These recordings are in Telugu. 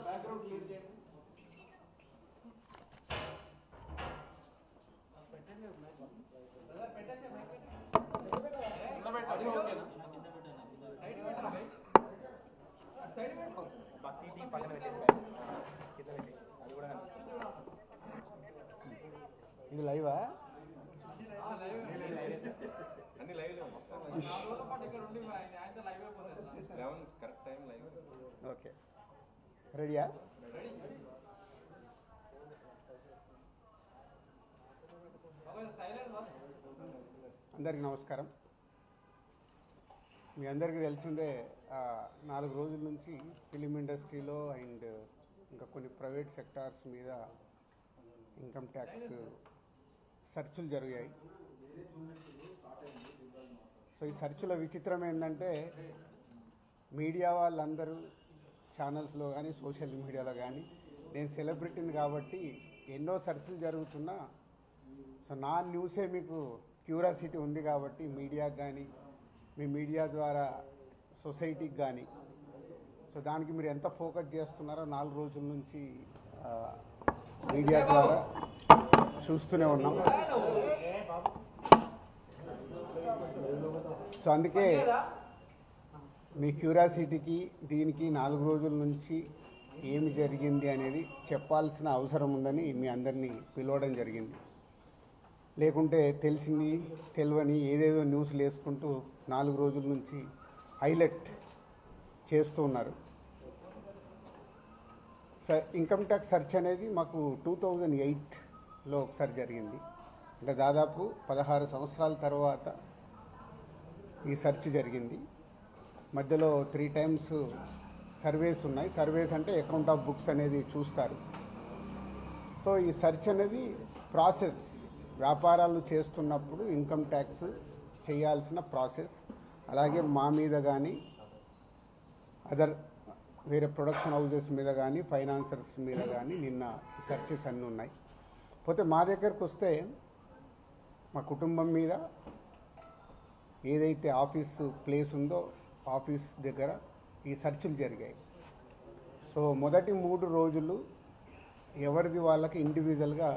బ్యాక్గ్రౌండ్ క్లియర్ చేయండి. ఇది లైవా? అన్ని live correct time live. Okay, రెడీయా? అందరికీ నమస్కారం. మీ అందరికీ తెలిసిందే, 4 రోజుల నుంచి ఫిలిం ఇండస్ట్రీలో అండ్ ఇంకా కొన్ని ప్రైవేట్ సెక్టార్స్ మీద ఇన్కమ్ ట్యాక్స్ సెర్చులు జరిగాయి. సో ఈ సెర్చుల విచిత్రం ఏంటంటే, మీడియా వాళ్ళందరూ ఛానల్స్లో కానీ సోషల్ మీడియాలో కానీ, నేను సెలబ్రిటీని కాబట్టి ఎన్నో సెర్చులు జరుగుతున్నా, సో నా న్యూసే మీకు క్యూరియాసిటీ ఉంది కాబట్టి మీడియాకి కానీ, మీ మీడియా ద్వారా సొసైటీకి కానీ, సో దానికి మీరు ఎంత ఫోకస్ చేస్తున్నారో 4 రోజుల నుంచి మీడియా ద్వారా చూస్తూనే ఉన్నాం. సో అందుకే మీ క్యూరియాసిటీకి దీనికి 4 రోజుల నుంచి ఏమి జరిగింది అనేది చెప్పాల్సిన అవసరం ఉందని మీ అందరినీ పిలవడం జరిగింది. లేకుంటే తెలిసింది తెలియని ఏదేదో న్యూస్లు వేసుకుంటూ 4 రోజుల నుంచి హైలైట్ చేస్తూ ఉన్నారు. ఇన్కమ్ ట్యాక్స్ సెర్చ్ అనేది మాకు 2008లో ఒకసారి జరిగింది. అంటే దాదాపు 16 సంవత్సరాల తర్వాత ఈ సెర్చ్ జరిగింది. మధ్యలో 3 టైమ్స్ సర్వేస్ ఉన్నాయి. సర్వేస్ అంటే అకౌంట్ ఆఫ్ బుక్స్ అనేది చూస్తారు. సో ఈ సెర్చ్ అనేది ప్రాసెస్, వ్యాపారాలు చేస్తున్నప్పుడు ఇన్కమ్ ట్యాక్స్ చేయాల్సిన ప్రాసెస్. అలాగే మా మీద కానీ అదర్ వేరే ప్రొడక్షన్ హౌజెస్ మీద కానీ ఫైనాన్సర్స్ మీద కానీ నిన్న సెర్చెస్ అన్నీ ఉన్నాయి. పోతే మా దగ్గరకు వస్తే మా కుటుంబం మీద ఏదైతే ఆఫీసు ప్లేస్ ఉందో ఆఫీస్ దగ్గర ఈ సెర్చ్లు జరిగాయి. సో మొదటి 3 రోజులు ఎవరిది వాళ్ళకి ఇండివిజువల్గా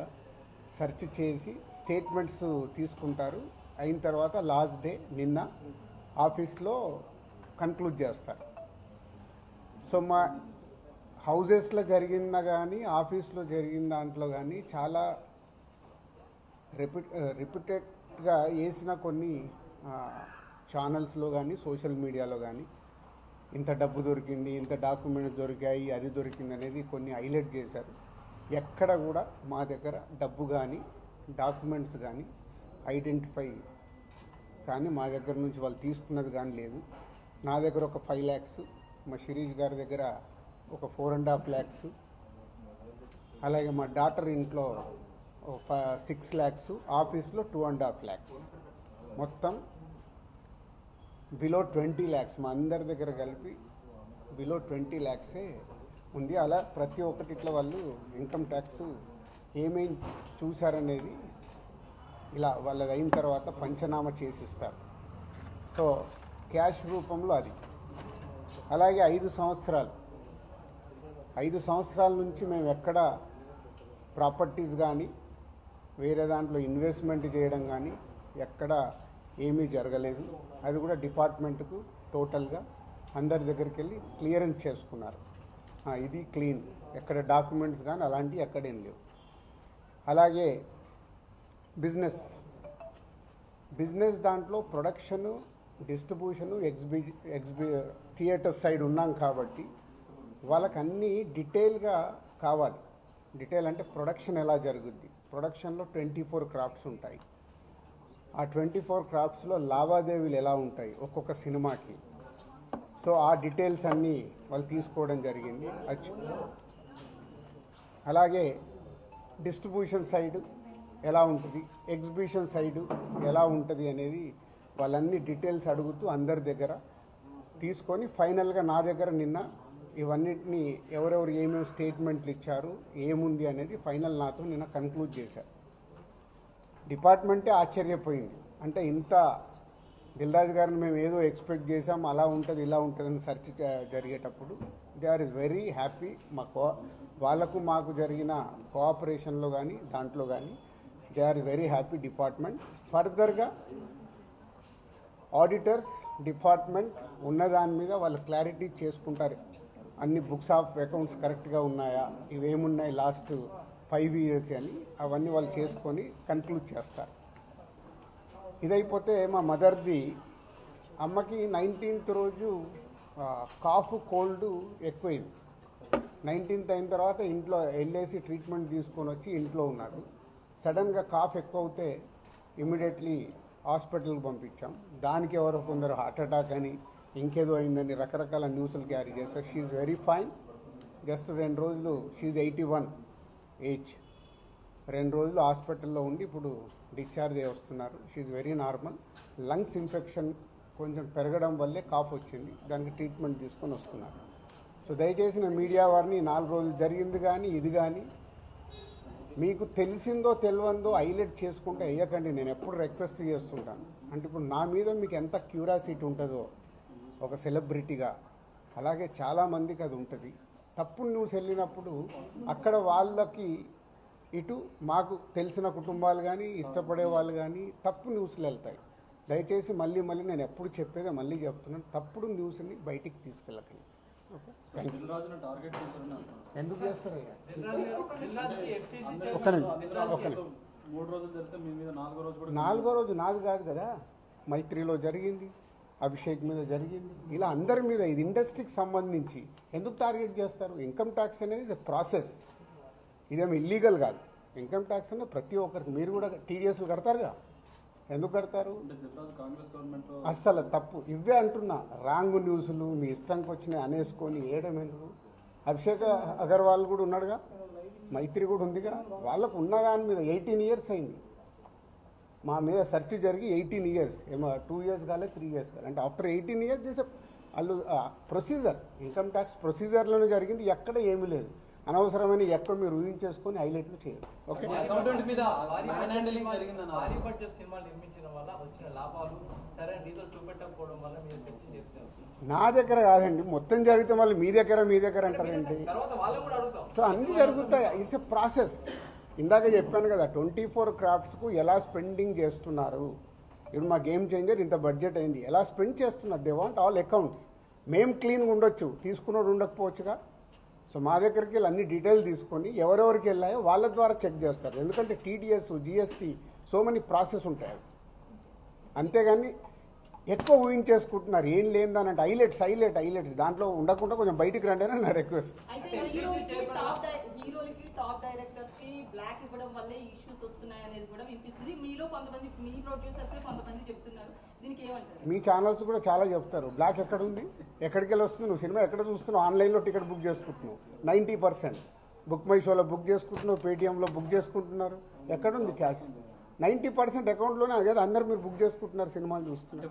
సెర్చ్ చేసి స్టేట్మెంట్స్ తీసుకుంటారు. అయిన తర్వాత లాస్ట్ డే నిన్న ఆఫీస్లో కన్క్లూడ్ చేస్తారు. సో మా హౌజెస్లో జరిగిందా కానీ ఆఫీస్లో జరిగిన దాంట్లో కానీ చాలా రిపీటెడ్గా వేసిన కొన్ని ఛానల్స్లో కానీ సోషల్ మీడియాలో కానీ ఇంత డబ్బు దొరికింది, ఇంత డాక్యుమెంట్స్ దొరికాయి, అది దొరికింది అనేది కొన్ని హైలైట్ చేశారు. ఎక్కడ కూడా మా దగ్గర డబ్బు కానీ డాక్యుమెంట్స్ కానీ ఐడెంటిఫై కానీ మా దగ్గర నుంచి వాళ్ళు తీసుకున్నది కానీ లేదు. నా దగ్గర ఒక 5 lakhs, మా శిరీష్ గారి దగ్గర ఒక 4.5 lakhs, అలాగే మా డాటర్ ఇంట్లో 6 lakhs, ఆఫీస్లో 2.5 lakhs, మొత్తం బిలో 20 lakhs మా అందరి దగ్గర కలిపి బిలో 20 lakhs ఉంది. అలా ప్రతి ఒక్కటి ఇట్లా వాళ్ళు ఇన్కమ్ ట్యాక్స్ ఏమేమి చూశారనేది ఇలా వాళ్ళది అయిన తర్వాత పంచనామా చేసిస్తారు. సో క్యాష్ రూపంలో అది. అలాగే 5 సంవత్సరాల నుంచి మేము ఎక్కడ ప్రాపర్టీస్ కానీ వేరే దాంట్లో ఇన్వెస్ట్మెంట్ చేయడం కానీ ఎక్కడ ఏమీ జరగలేదు. అది కూడా డిపార్ట్మెంట్కు టోటల్గా అందరి దగ్గరికి వెళ్ళి క్లియరెన్స్ చేసుకున్నారు. ఇది క్లీన్, ఎక్కడ డాక్యుమెంట్స్ కానీ అలాంటివి ఎక్కడేం లేవు. అలాగే బిజినెస్ దాంట్లో ప్రొడక్షను, డిస్ట్రిబ్యూషను, థియేటర్ సైడ్ ఉన్నాం కాబట్టి వాళ్ళకి అన్నీ డీటెయిల్గా కావాలి. డీటెయిల్ అంటే ప్రొడక్షన్ ఎలా జరుగుద్ది, ప్రొడక్షన్లో 24 క్రాఫ్ట్స్ ఉంటాయి. ఆ 24 క్రాఫ్ట్స్లో లావాదేవీలు ఎలా ఉంటాయి ఒక్కొక్క సినిమాకి. సో ఆ డీటెయిల్స్ అన్నీ వాళ్ళు తీసుకోవడం జరిగింది. అలాగే డిస్ట్రిబ్యూషన్ సైడు ఎలా ఉంటుంది, ఎగ్జిబిషన్ సైడు ఎలా ఉంటుంది అనేది వాళ్ళన్ని డీటెయిల్స్ అడుగుతూ అందరి దగ్గర తీసుకొని ఫైనల్గా నా దగ్గర నిన్న ఇవన్నిటిని ఎవరెవరు ఏమేమి స్టేట్మెంట్లు ఇచ్చారు, ఏముంది అనేది ఫైనల్ నాతో నిన్న కన్క్లూడ్ చేశారు. డిపార్ట్మెంటే ఆశ్చర్యపోయింది. అంటే ఇంత దిల్ రాజు గారిని మేము ఏదో ఎక్స్పెక్ట్ చేసాం, అలా ఉంటుంది ఇలా ఉంటుందని సెర్చ్ జరిగేటప్పుడు దే ఆర్ వెరీ హ్యాపీ. వాళ్ళకు మాకు జరిగిన కోఆపరేషన్లో కానీ దాంట్లో కానీ they are very happy department. ఫర్దర్గా ఆడిటర్స్ డిపార్ట్మెంట్ ఉన్నదాని మీద వాళ్ళు క్లారిటీ చేసుకుంటారు. అన్ని బుక్స్ ఆఫ్ అకౌంట్స్ కరెక్ట్గా ఉన్నాయా, ఇవేమున్నాయి లాస్ట్ 5 years అని అవన్నీ వాళ్ళు చేసుకొని కన్క్లూడ్ చేస్తారు. ఇదైపోతే మా మదర్ది అమ్మకి 19th రోజు కాఫ్ కోల్డ్ ఎక్కువైంది. 19th అయిన తర్వాత ఇంట్లో వెళ్ళేసి ట్రీట్మెంట్ తీసుకొని వచ్చి ఇంట్లో ఉన్నారు. సడన్గా కాఫ్ ఎక్కువ అవుతే ఇమీడియట్లీ హాస్పిటల్కి పంపించాం. దానికి ఎవరో కొందరు హార్ట్ అటాక్ అని ఇంకేదో అయిందని రకరకాల న్యూస్లు క్యారీ చేస్తారు. She very fine. జస్ట్ 2 రోజులు షీఈ్ 81 ఏజ్. 2 రోజులు హాస్పిటల్లో ఉండి ఇప్పుడు డిశ్చార్జ్ అయ్యి వస్తున్నారు. She very normal. Lungs infection కొంచెం పెరగడం వల్లే కాఫ్ వచ్చింది, దానికి ట్రీట్మెంట్ తీసుకొని వస్తున్నారు. సో దయచేసి నేను మీడియా వారిని 4 రోజులు జరిగింది కానీ ఇది కానీ మీకు తెలిసిందో తెలియందో హైలైట్ చేసుకుంటే వేయకండి. నేను ఎప్పుడు రిక్వెస్ట్ చేస్తుంటాను. అంటే ఇప్పుడు నా మీద మీకు ఎంత క్యూరియాసిటీ ఉంటుందో ఒక సెలబ్రిటీగా, అలాగే చాలామందికి అది ఉంటుంది. తప్పుడు న్యూస్ వెళ్ళినప్పుడు అక్కడ వాళ్ళకి ఇటు మాకు తెలిసిన కుటుంబాలు కానీ ఇష్టపడే వాళ్ళు కానీ తప్పు న్యూస్లు వెళ్తాయి. దయచేసి మళ్ళీ నేను ఎప్పుడు చెప్పేదే మళ్ళీ చెప్తున్నాను, తప్పుడు న్యూస్ని బయటికి తీసుకెళ్ళకండి. Okay, thank you. ఎందుకు చేస్తారయ్యా? ఒక్క నిమిషం. 4వ రోజు నాది కాదు కదా, మైత్రిలో జరిగింది, అభిషేక్ మీద జరిగింది, ఇలా అందరి మీద. ఇది ఇండస్ట్రీకి సంబంధించి ఎందుకు టార్గెట్ చేస్తారు? ఇన్కమ్ ట్యాక్స్ అనేది ప్రాసెస్, ఇదేమి ఇల్లీగల్ కాదు. ఇన్కమ్ ట్యాక్స్ అనేది ప్రతి ఒక్కరికి, మీరు కూడా టీడీఎస్లు కడతారుగా, ఎందుకు కడతారు? అస్సలు తప్పు. ఇవే అంటున్నా, రాంగ్ న్యూస్లు మీ ఇష్టంకి వచ్చినాయి అనేసుకొని వేయడం ఎందుకు? అభిషేక్ అగర్వాల్ కూడా ఉన్నాడుగా, మైత్రి కూడా ఉందిగా, వాళ్ళకు ఉన్నదాని మీద 18 years అయింది. మా మీద సెర్చ్ జరిగి 18 years, ఏమో 2 years కాలేదు, 3 years కాలేదు. అంటే ఆఫ్టర్ 18 years చేసే వాళ్ళు ప్రొసీజర్, ఇన్కమ్ ట్యాక్స్ ప్రొసీజర్లోనే జరిగింది, ఎక్కడ ఏమీ లేదు. అనవసరమైన ఎక్కువ మీరు ఊహించేసుకొని హైలైట్లు చేయరు. ఓకే, నా దగ్గర కాదండి, మొత్తం జరిగితే మళ్ళీ మీ దగ్గర అంటారండి. సో అన్నీ జరుగుతాయి, ఇట్స్ ఎ ప్రాసెస్. ఇందాక చెప్పాను కదా, 24 craftsకు ఎలా స్పెండింగ్ చేస్తున్నారు. ఇప్పుడు మా గేమ్ చేంజర్ ఇంత బడ్జెట్ అయింది, ఎలా స్పెండ్ చేస్తున్నారు. They want all accounts. మేము క్లీన్గా ఉండొచ్చు, తీసుకున్నోడు ఉండకపోవచ్చుగా. సో మా దగ్గరికి వెళ్ళి అన్ని డీటెయిల్ తీసుకొని ఎవరెవరికి వెళ్ళాయో వాళ్ళ ద్వారా చెక్ చేస్తారు. ఎందుకంటే TDS, GST, so many process ఉంటాయి. అంతేగాని ఎక్కువ ఊహించేసుకుంటున్నారు, ఏం లేదని. హైలైట్స్ దాంట్లో ఉండకుండా కొంచెం బయటికి రండి అని నా రిక్వెస్ట్. టాప్ డైరెక్టర్స్ కి బ్లాక్ ఇవ్వడం వల్లే ఇష్యూస్ వస్తున్నాయి అనేది కూడా వినిపిస్తుంది. మీలో కొంతమంది, మీ ప్రొడ్యూసర్స్ కొంతమంది చెప్తున్నారు, దీనికి ఏమంటారు? మీ ఛానల్స్ కూడా చాలా చెప్తారు, బ్లాక్ ఎక్కడ ఉంది, ఎక్కడికి వెళ్ళి వస్తుంది, నువ్వు సినిమా ఎక్కడ చూస్తున్నావు, ఆన్లైన్లో టికెట్ బుక్ చేసుకుంటున్నావు, 90% బుక్ మై షోలో బుక్ చేసుకుంటున్నావు, పేటీఎంలో బుక్ చేసుకుంటున్నారు. ఎక్కడుంది క్యాష్? 90% అకౌంట్లోనే కదా అందరు మీరు బుక్ చేసుకుంటున్నారు, సినిమాలు చూస్తున్నారు.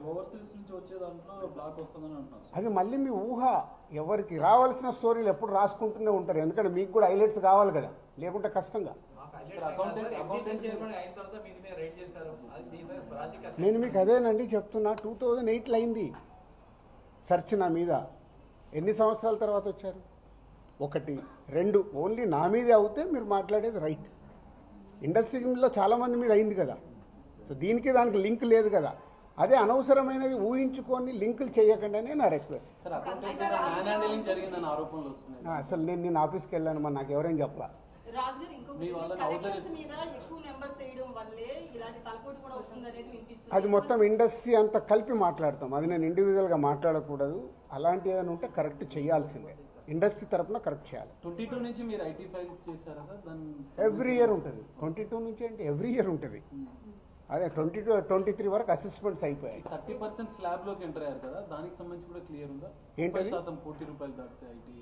అది మళ్ళీ మీ ఊహ. ఎవరికి రావాల్సిన స్టోరీలు ఎప్పుడు రాసుకుంటూనే ఉంటారు, ఎందుకంటే మీకు కూడా హైలైట్స్ కావాలి కదా, లేకుంటే కష్టంగా. నేను మీకు అదేనండి చెప్తున్నా, 2008లో అయింది సెర్చ్ నా మీద. ఎన్ని సంవత్సరాల తర్వాత వచ్చారు? 1, 2 ఓన్లీ నా మీదే అవుతే మీరు మాట్లాడేది రైట్. ఇండస్ట్రీలో చాలామంది మీద అయింది కదా. సో దీనికి దానికి లింక్ లేదు కదా. అదే అనవసరమైనది ఊహించుకొని లింకులు చేయకండి అనే నా రిక్వెస్ట్. అసలు నేను ఆఫీస్కి వెళ్ళాను, మరి నాకు ఎవరైనా చెప్పాలా? అది మొత్తం ఇండస్ట్రీ అంతా కలిపి మాట్లాడతాం, అది నేను ఇండివిజువల్గా మాట్లాడకూడదు. అలాంటి ఏదైనా ఉంటే కరెక్ట్ చేయాల్సిందే, ఇండస్ట్రీ తరఫున కరెక్ట్ చేయాలి. 22 నుంచి మీరు ఐటీ ఫైల్స్ చేస్తారా సార్? ఎవ్రీ ఇయర్ ఉంటుంది. 22 నుంచి అంటే ఎవ్రీ ఇయర్ ఉంటుంది. అదే 22, 23 వరకు అసెస్మెంట్స్ అయిపోయాయి. 30% స్లాబ్ లోకి ఎంటర్ అయ్యారు కదా, దానికి సంబంధించి కూడా క్లియర్ ఉందా? ఏంటది? ₹40 దాటితే ఐటీ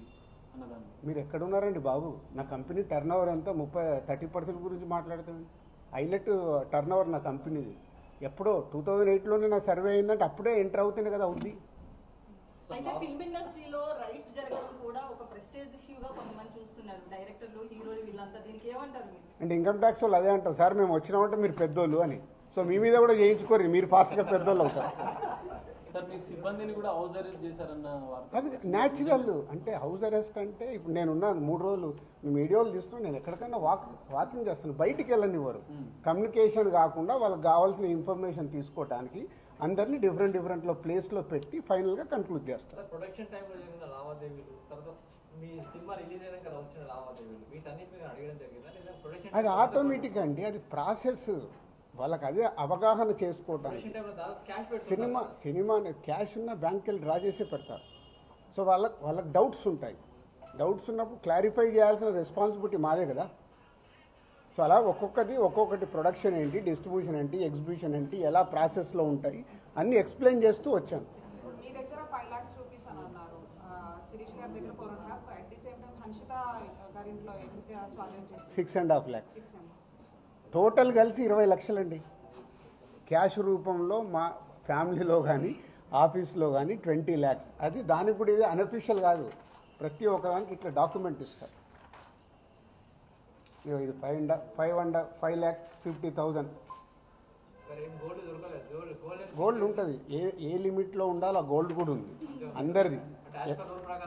అన్నదాన్ని మీరు ఎక్కడున్నారండి బాబు? నా కంపెనీ టర్న్ ఓవర్ అంతా 30% గురించి మాట్లాడుతుంది. హైలైట్ టర్న్ ఓవర్ నా కంపెనీది. ఎప్పుడో 2008లోనే నా సర్వే అయిందంటే అప్పుడే ఎంటర్ అవుతుంది కదా ఉంది. అయితే ఫిల్మ్ ఇండస్ట్రీలో రైట్స్ జరగడం కూడా ఒక ప్రెస్టేజ్ ఇష్యూగా కొంతమంది చూస్తున్నారు, డైరెక్టర్లు, హీరోలు, వీళ్ళంతా. దీనికి ఏమంటారు మీరు? అంటే ఇన్కమ్ ట్యాక్స్ వాళ్ళు అదే అంటారు, సార్ మేము వచ్చినామంటే మీరు పెద్దోళ్ళు అని. సో మీ మీద కూడా చేయించుకోరు, మీరు ఫాస్ట్గా పెద్దోళ్ళు అవుతారు. సార్ మీకు సిబ్బందిని కూడా హౌస్ అరెస్ట్ చేశారన్న వార్త. అది న్యాచురల్. అంటే హౌస్ అరెస్ట్ అంటే ఇప్పుడు నేనున్నాను 3 రోజులు, మీ వీడియోలు తీస్తున్నాను, నేను ఎక్కడికైనా వాకింగ్ చేస్తాను, బయటికి వెళ్ళనివ్వరు. కమ్యూనికేషన్ కాకుండా వాళ్ళకి కావాల్సిన ఇన్ఫర్మేషన్ తీసుకోవడానికి అందరినీ డిఫరెంట్లో ప్లేస్లో పెట్టి ఫైనల్గా కన్క్లూడ్ చేస్తారు. ప్రొడక్షన్ టైంలో జరిగిన లావాదేవీలు, తర్వాత మీ సినిమా రిలీజ్ అయినాక వచ్చిన లావాదేవీలు, వీటన్నిటి మీద అడగడం జరిగిందా లేదా ప్రొడక్షన్ అది ఆటోమేటిక్ అండి, అది ప్రాసెస్. వాళ్ళకి అదే అవగాహన చేసుకోవడానికి. టైంలో దాదాపు క్యాష్ సినిమా క్యాష్ ఉన్న బ్యాంక్కి వెళ్ళి డ్రా చేసే పెడతారు. సో వాళ్ళకి డౌట్స్ ఉంటాయి. డౌట్స్ ఉన్నప్పుడు క్లారిఫై చేయాల్సిన రెస్పాన్సిబిలిటీ మాదే కదా. సో అలా ఒక్కొక్కటి ప్రొడక్షన్ ఏంటి, డిస్ట్రిబ్యూషన్ ఏంటి, ఎగ్జిబిషన్ ఏంటి, ఎలా ప్రాసెస్లో ఉంటాయి అన్నీ ఎక్స్ప్లెయిన్ చేస్తూ వచ్చాను. మీ దగ్గర 5 lakhs రూపీస్ అని అన్నారు, శిరీష్ గారి దగ్గర 4.5, at the same time Hanshitha గారి ఇంట్లో ఎంత స్వాధీనం చేశారు? 6.5 lakhs. టోటల్ కలిసి 20 లక్షలండి. క్యాష్ రూపంలో మా ఫ్యామిలీలో కానీ ఆఫీస్లో కానీ 20 lakhs. అది దానికి కూడా ఇది అన్అఫీషియల్ కాదు, ప్రతి ఒక్కదానికి ఇట్లా డాక్యుమెంట్ ఇస్తారు. ఇది 5,50,000 గోల్డ్ దొరకలేదు. గోల్డ్ ఉంటుంది. ఏ లిమిట్లో ఉండాలో ఆ గోల్డ్ కూడా ఉంది అందరిది.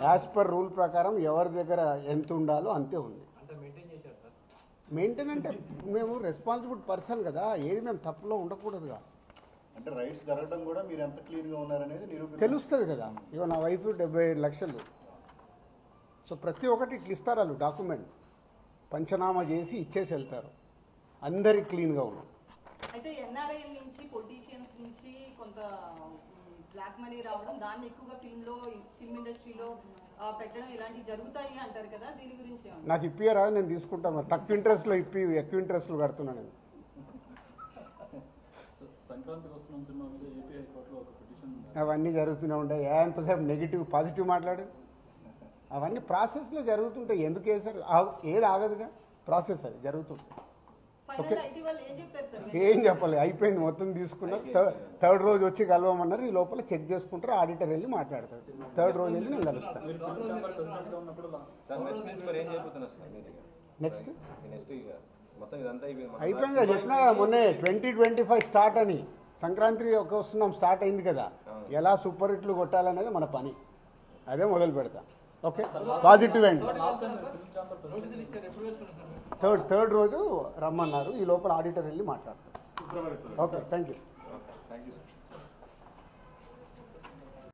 యాజ్ పర్ రూల్ ప్రకారం ఎవరి దగ్గర ఎంత ఉండాలో అంతే ఉంది. అంత మెయింటైన్ చేశారు సార్. మెయింటైన్ అంటే మేము రెస్పాన్సిబుల్ పర్సన్ కదా, ఏది మేము తప్పులో ఉండకూడదుగా. అంటే రైట్స్ జరగడం కూడా మీరు ఎంత క్లియర్గా ఉన్నారనేది తెలుస్తుంది కదా. ఇగో నా వైఫ్ 75 లక్షలు. సో ప్రతి ఒక్కటి ఇట్లా ఇస్తారు వాళ్ళు డాక్యుమెంట్, పంచనామా చేసి ఇచ్చేసి వెళ్తారు. అందరికి క్లీన్గా ఉన్నాం. అయితే ఎన్ఆర్ఐ నుంచి పొలిటీషియన్స్ నుంచి కొంత బ్లాక్ మనీ రావడం, దాన్ని ఎక్కువగా ఫిల్మ్ ఇండస్ట్రీలో పెట్టడం ఇలాంటివి జరుగుతాయి అంటారు కదా, దీని గురించి నాకు ఇప్పియరాదు, నేను తీసుకుంటాను. మరి తక్కువ ఇంట్రెస్ట్లో ఎక్కువ ఇంట్రెస్ట్లో కడుతున్నాను నేను. సంక్రాంతికి వస్తున్న సినిమా మీద ఏపీ హైకోర్టులో ఒక పిటిషన్ ఉంది. అవన్నీ జరుగుతూనే ఉంటాయి. ఎంతసేపు నెగిటివ్ పాజిటివ్ మాట్లాడు, అవన్నీ ప్రాసెస్లో జరుగుతుంటాయి. ఎందుకు వేసారు, ఏది ఆగదుగా, ప్రాసెస్ అది జరుగుతుంటుంది. ఓకే, ఏం చెప్పాలి, అయిపోయింది, మొత్తం తీసుకున్నారు. థర్డ్ రోజు వచ్చి కలవమన్నారు. ఈ లోపల చెక్ చేసుకుంటారు, ఆడిటర్ వెళ్ళి మాట్లాడతారు. థర్డ్ రోజు వెళ్ళి నేను కలుస్తాను. మీరు ఫిల్మ్ ఛాంబర్ ప్రెసిడెంట్గా ఉన్నప్పుడు నెక్స్ట్ ఇక మొత్తం ఇదంతా అయిపోయింది. చెప్పినా మొన్నే 2025 స్టార్ట్ అని, సంక్రాంతి వస్తున్నాం, స్టార్ట్ అయింది కదా. ఎలా సూపర్ హిట్లు కొట్టాలనేది మన పని, అదే మొదలు పెడతాం. ఓకే, పాజిటివ్ అండి. Last time film chamber president third రోజు రమ్మన్నారు. ఈ లోపల ఆడిటర్ వెళ్ళి మాట్లాడతారు. Okay, thank you. Thank you sir.